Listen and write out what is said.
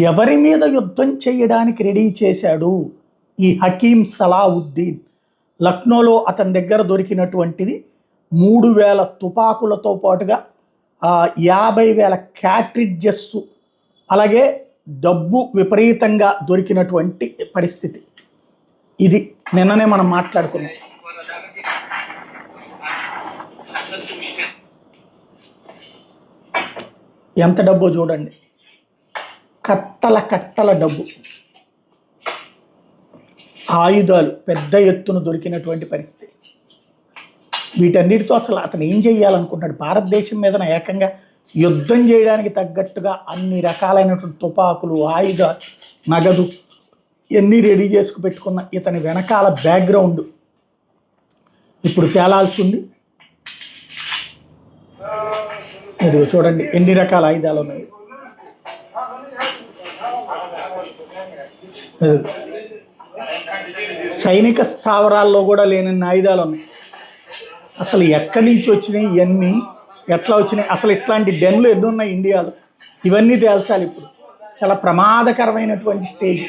ఎవరి మీద యుద్ధం చేయడానికి రెడీ చేశాడు ఈ హకీం సలావుద్దీన్? లక్నోలో అతని దగ్గర దొరికినటువంటిది 3000 తుపాకులతో పాటుగా 50,000 క్యాట్రిడ్జెస్, అలాగే డబ్బు విపరీతంగా దొరికినటువంటి పరిస్థితి ఇది. నిన్ననే మనం మాట్లాడుకున్నాం. ఎంత డబ్బో చూడండి, కట్టల కట్టల డబ్బు, ఆయుధాలు పెద్ద ఎత్తున దొరికినటువంటి పరిస్థితి. వీటన్నిటితో అసలు అతను ఏం చేయాలనుకుంటాడు? భారతదేశం మీద ఏకంగా యుద్ధం చేయడానికి తగ్గట్టుగా అన్ని రకాలైనటువంటి తుపాకులు, ఆయుధాలు, నగదు ఎన్ని రెడీ చేసుకు పెట్టుకున్న ఇతని వెనకాల బ్యాక్గ్రౌండ్ ఇప్పుడు తేలాల్సి ఉంది. ఇదిగో చూడండి ఎన్ని రకాల ఆయుధాలు ఉన్నాయి. సైనిక స్థావరాల్లో కూడా లేనన్ని ఆయుధాలు ఉన్నాయి. అసలు ఎక్కడి నుంచి వచ్చినాయి ఇవన్నీ, ఎట్లా వచ్చినాయి, అసలు ఇట్లాంటి డెన్లు ఎన్ని ఉన్నాయి ఇండియాలో, ఇవన్నీ తేల్చాలి. ఇప్పుడు చాలా ప్రమాదకరమైనటువంటి స్టేజ్.